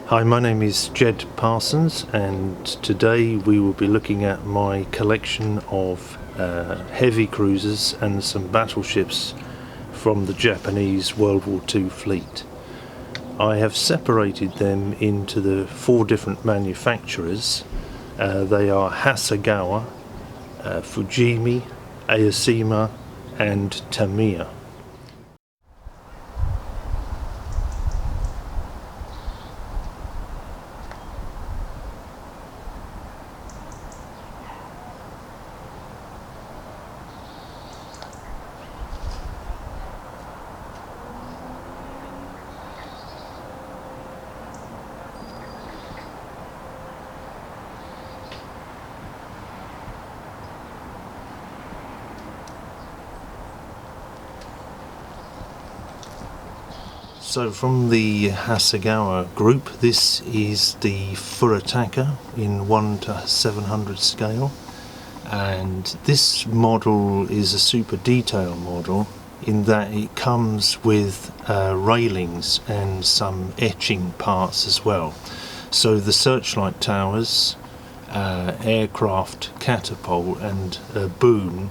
Hi, my name is Jed Parsons, and today we will be looking at my collection of heavy cruisers and some battleships from the Japanese World War II fleet. I have separated them into the 4 different manufacturers. They are Hasegawa, Fujimi, Aoshima and Tamiya. So from the Hasegawa group, this is the Furataka in 1 to 700 scale, and this model is a super detail model in that it comes with railings and some etching parts as well. So the searchlight towers, aircraft catapult and boom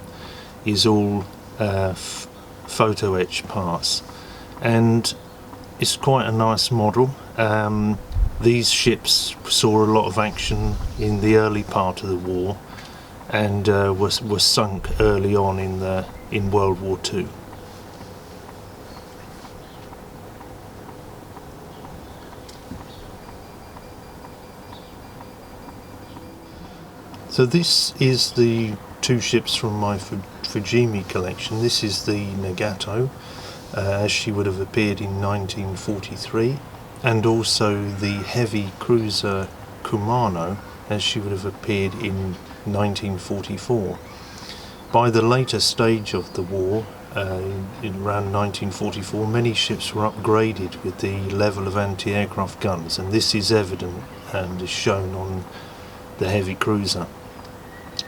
is all photo etch parts, and it's quite a nice model. These ships saw a lot of action in the early part of the war and were sunk early on in World War II. So this is the 2 ships from my Fujimi collection. This is the Nagato, as she would have appeared in 1943, and also the heavy cruiser Kumano, as she would have appeared in 1944. By the later stage of the war, in around 1944, many ships were upgraded with the level of anti-aircraft guns, and this is evident and is shown on the heavy cruiser.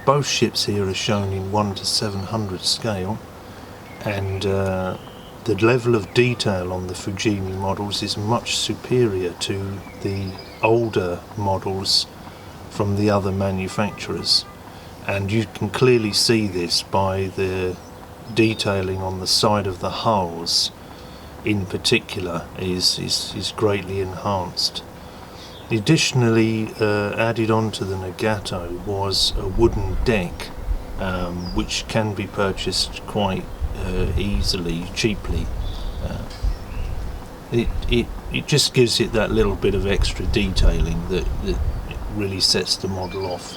Both ships here are shown in 1 to 700 scale, and the level of detail on the Fujimi models is much superior to the older models from the other manufacturers, and you can clearly see this by the detailing on the side of the hulls in particular is greatly enhanced. Additionally, added onto the Nagato was a wooden deck, which can be purchased quite easily, cheaply. It just gives it that little bit of extra detailing that really sets the model off.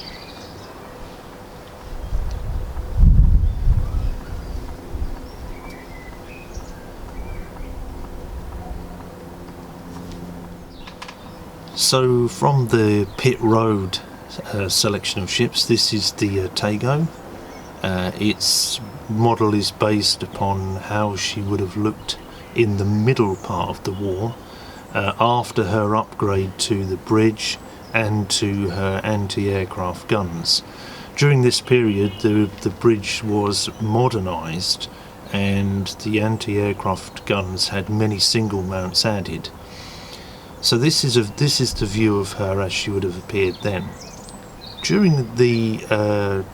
So from the pit road selection of ships, this is the Tago. Its model is based upon how she would have looked in the middle part of the war, after her upgrade to the bridge and to her anti-aircraft guns. During this period, the bridge was modernised and the anti-aircraft guns had many single mounts added. So this is the view of her as she would have appeared then. During the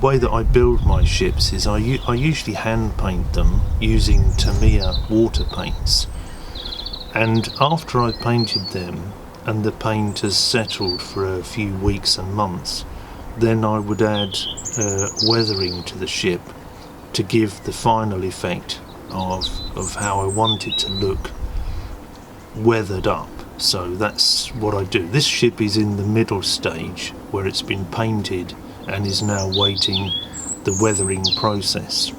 way that I build my ships is I usually hand paint them using Tamiya water paints, and after I've painted them and the paint has settled for a few weeks and months, then I would add weathering to the ship to give the final effect of how I want it to look weathered up. So that's what I do. This ship is in the middle stage where it's been painted and is now waiting the weathering process.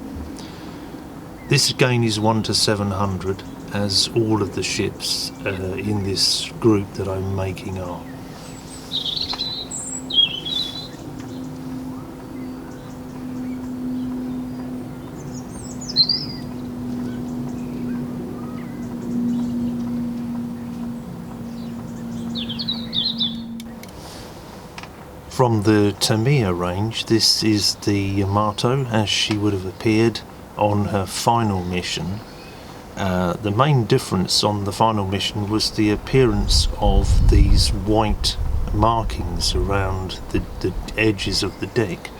This again is 1 to 700, as all of the ships in this group that I'm making are. From the Tamiya range, this is the Yamato as she would have appeared on her final mission, The main difference on the final mission was the appearance of these white markings around the edges of the deck.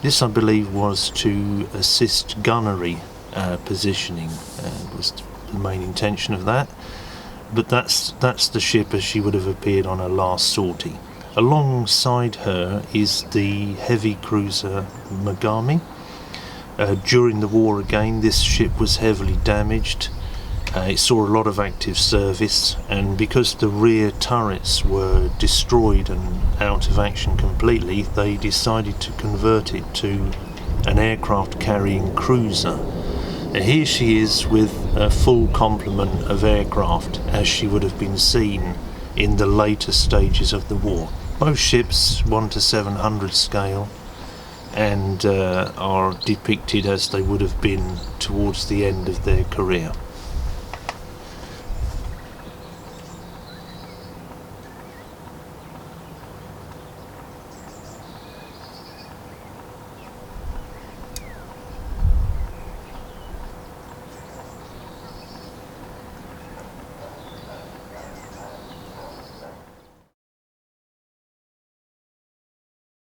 This, I believe, was to assist gunnery positioning, was the main intention of that. But that's the ship as she would have appeared on her last sortie. Alongside her is the heavy cruiser Megami. During the war again, this ship was heavily damaged. It saw a lot of active service, and because the rear turrets were destroyed and out of action completely, they decided to convert it to an aircraft carrying cruiser. Here she is with a full complement of aircraft as she would have been seen in the later stages of the war. Both ships 1:700 scale and are depicted as they would have been towards the end of their career.